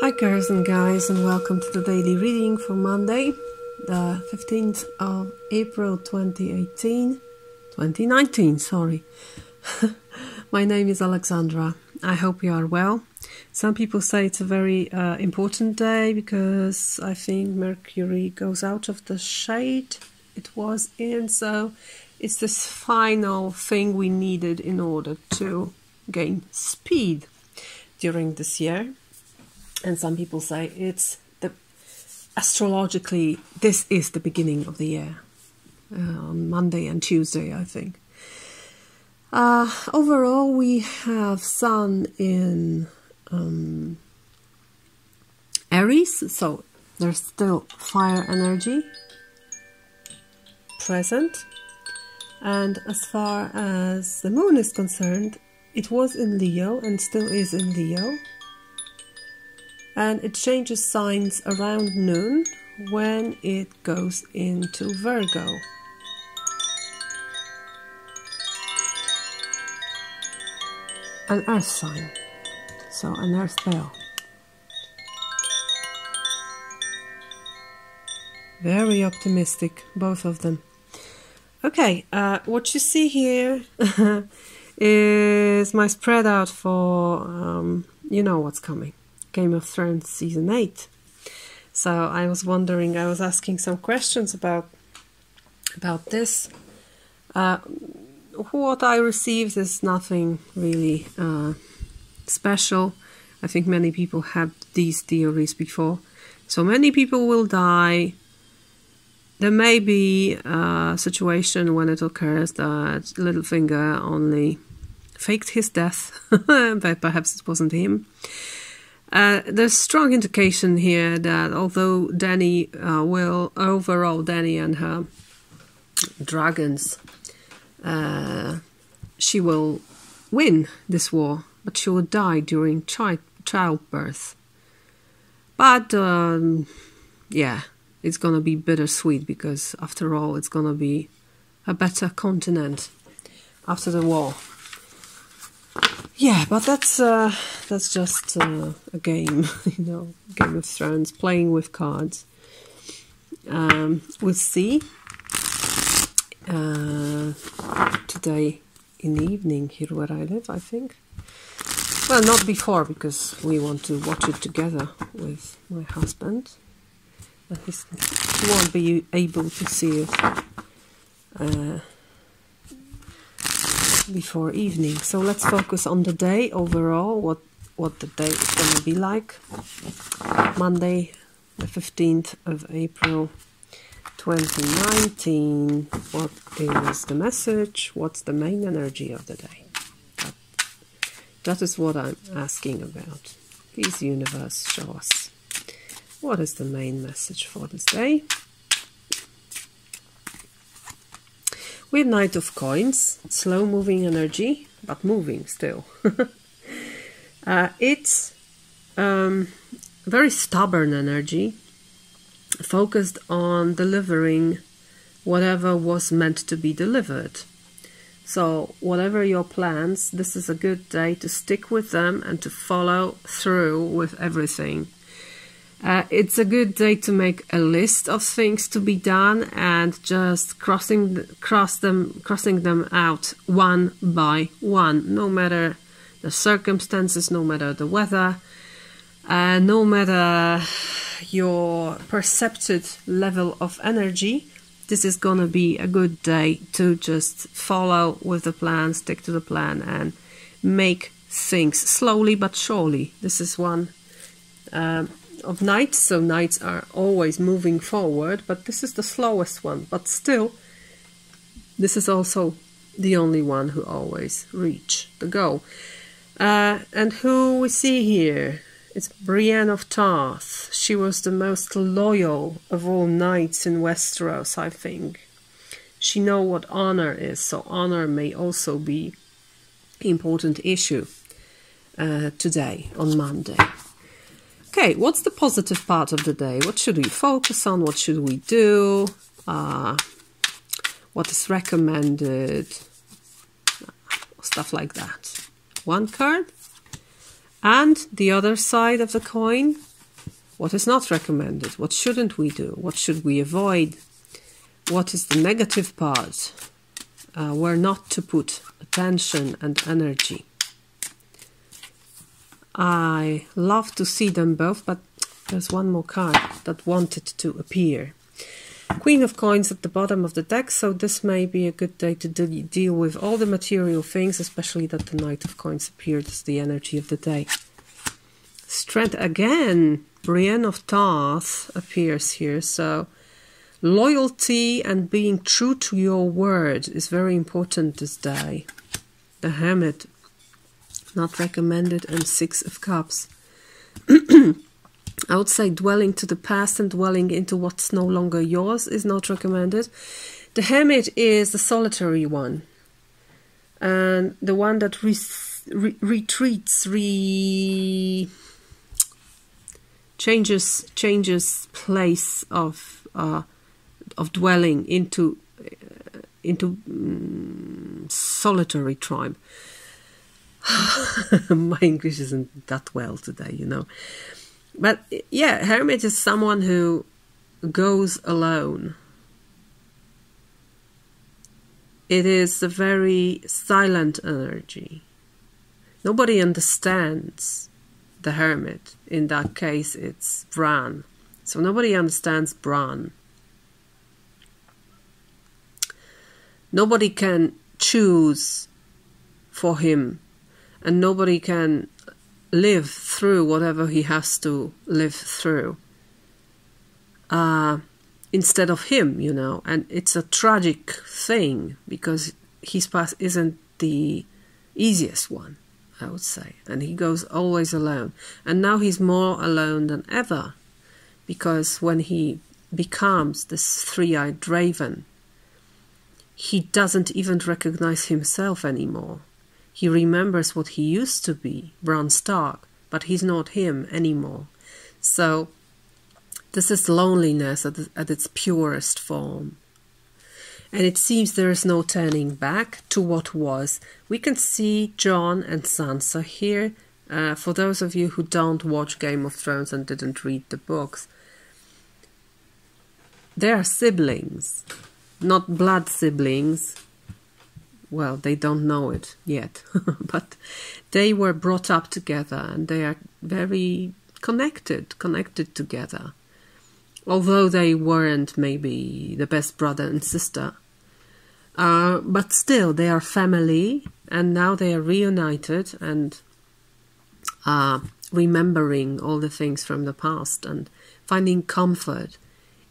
Hi girls and guys, and welcome to the daily reading for Monday, the 15th of April 2019, sorry. My name is Alexandra. I hope you are well. Some people say it's a very important day because I think Mercury goes out of the shade it was in, so it's this final thing we needed in order to gain speed during this year. And some people say it's astrologically, this is the beginning of the year, on Monday and Tuesday, I think. Overall, we have Sun in Aries, so there's still fire energy present. And as far as the Moon is concerned, it was in Leo and still is in Leo. And it changes signs around noon when it goes into Virgo. An earth sign, so an earth bell. Very optimistic, both of them. Okay, what you see here is my spread out for, you know what's coming. Game of Thrones season 8. So I was wondering, I was asking some questions about this. What I received is nothing really special. I think many people had these theories before. So many people will die. There may be a situation when it occurs that Littlefinger only faked his death, but perhaps it wasn't him. There's strong indication here that although Dany Dany and her dragons, she will win this war, but she will die during childbirth. But yeah, it's gonna be bittersweet because after all, it's gonna be a better continent after the war. Yeah, but that's just a game, you know, Game of Thrones, playing with cards. We'll see today in the evening here where I live, I think. Well, not before, because we want to watch it together with my husband. But he won't be able to see it before evening. So let's focus on the day overall, what the day is going to be like. Monday, the 15th of April 2019. What is the message? What's the main energy of the day? That is what I'm asking about. Please, universe, show us. What is the main message for this day? We have Knight of Coins, slow moving energy, but moving still. It's very stubborn energy, focused on delivering whatever was meant to be delivered. So whatever your plans, this is a good day to stick with them and to follow through with everything. It's a good day to make a list of things to be done and just crossing them out one by one, no matter the circumstances, no matter the weather, no matter your percepted level of energy. This is gonna be a good day to just follow with the plan, stick to the plan, and make things slowly but surely. This is one of Knights, so Knights are always moving forward, but this is the slowest one. But still, this is also the only one who always reach the goal. And who we see here? It's Brienne of Tarth. She was the most loyal of all knights in Westeros, I think. She knows what honor is, so honor may also be an important issue today, on Monday. Okay, what's the positive part of the day? What should we focus on? What should we do? What is recommended? Stuff like that. One card. And the other side of the coin, What is not recommended? What shouldn't we do? What should we avoid? What is the negative part? Where not to put attention and energy? I love to see them both, but there's one more card that wanted to appear. Queen of Coins at the bottom of the deck, so this may be a good day to deal with all the material things, especially that the Knight of Coins appeared as the energy of the day. Strength again, Brienne of Tarth appears here, so loyalty and being true to your word is very important this day. The Hermit, not recommended, and Six of Cups. I would say dwelling to the past and dwelling into what's no longer yours is not recommended. The Hermit is the solitary one, and the one that retreats, changes place of dwelling into solitary tribe. My English isn't that well today, you know. But yeah, Hermit is someone who goes alone. It is a very silent energy. Nobody understands the Hermit. In that case, it's Bran. So nobody understands Bran. Nobody can choose for him, and nobody can live through whatever he has to live through instead of him, you know. And it's a tragic thing because his path isn't the easiest one, I would say, and he goes always alone. And now he's more alone than ever, because when he becomes this three-eyed raven, he doesn't even recognize himself anymore. He remembers what he used to be, Bran Stark, but he's not him anymore. So this is loneliness at its purest form. And it seems there is no turning back to what was. We can see Jon and Sansa here. For those of you who don't watch Game of Thrones and didn't read the books, they are siblings, not blood siblings. Well, they don't know it yet, but they were brought up together and they are very connected together. Although they weren't maybe the best brother and sister, but still they are family, and now they are reunited and remembering all the things from the past and finding comfort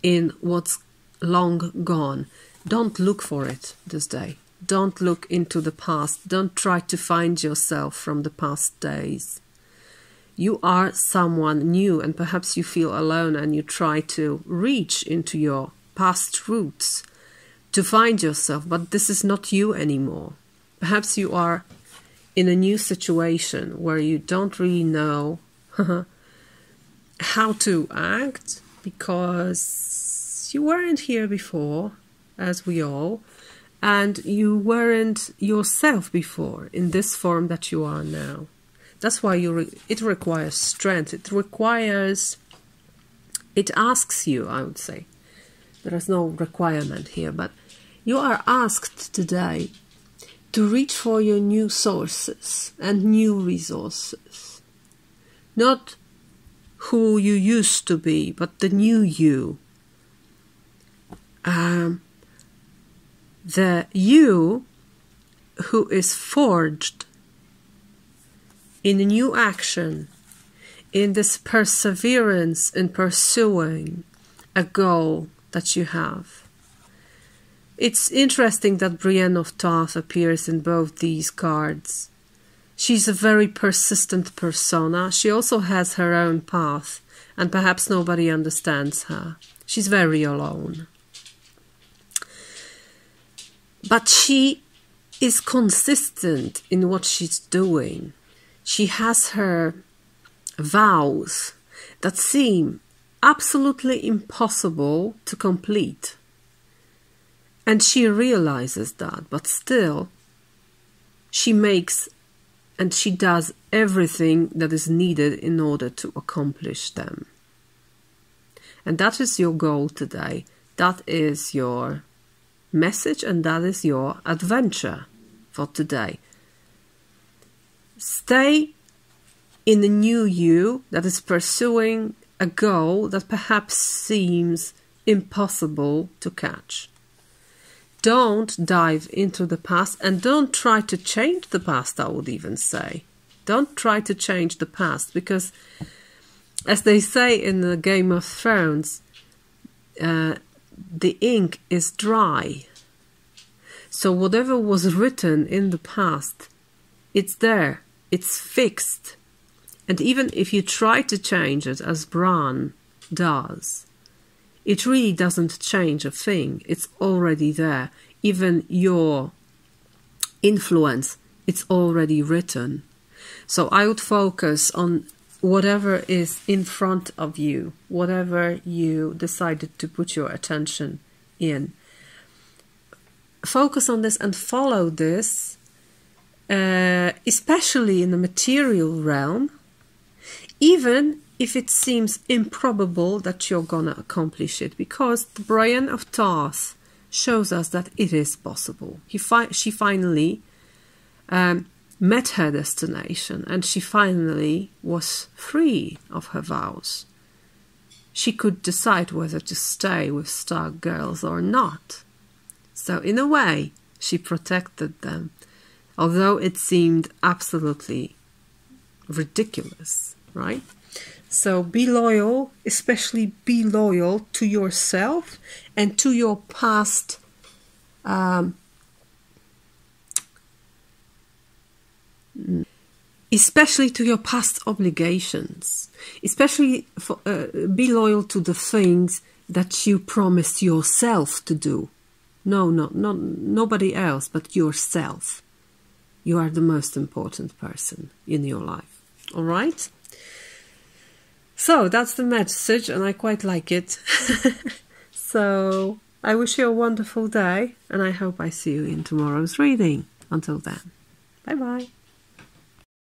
in what's long gone. Don't look for it this day. Don't look into the past. Don't try to find yourself from the past days. You are someone new, and perhaps you feel alone and you try to reach into your past roots to find yourself, but this is not you anymore. Perhaps you are in a new situation where you don't really know how to act because you weren't here before, as we all, and you weren't yourself before in this form that you are now. That's why it requires strength. It asks you, I would say. There is no requirement here, but you are asked today to reach for your new sources and new resources. Not who you used to be, but the new you. The you who is forged in a new action, in this perseverance in pursuing a goal that you have. It's interesting that Brienne of Tarth appears in both these cards. She's a very persistent persona. She also has her own path, and perhaps nobody understands her. She's very alone. But she is consistent in what she's doing. She has her vows that seem absolutely impossible to complete. And she realizes that, but still, she makes and she does everything that is needed in order to accomplish them. And that is your goal today. That is your message, and that is your adventure for today. Stay in the new you that is pursuing a goal that perhaps seems impossible to catch. Don't dive into the past, and don't try to change the past, I would even say. Don't try to change the past, because as they say in the Game of Thrones, the ink is dry. So whatever was written in the past, it's there, it's fixed. And even if you try to change it, as Bran does, it really doesn't change a thing. It's already there. Even your influence, it's already written. So I would focus on whatever is in front of you, whatever you decided to put your attention in. Focus on this and follow this, especially in the material realm, even if it seems improbable that you're gonna accomplish it, because the Brian of Tarth shows us that it is possible. She finally met her destination, and she finally was free of her vows. She could decide whether to stay with Stark Girls or not. So in a way, she protected them, although it seemed absolutely ridiculous, right? So be loyal, especially be loyal to yourself and to your past especially to your past obligations. Especially be loyal to the things that you promised yourself to do. No, nobody else but yourself. You are the most important person in your life. All right? So that's the message, and I quite like it. So I wish you a wonderful day, and I hope I see you in tomorrow's reading. Until then, bye-bye.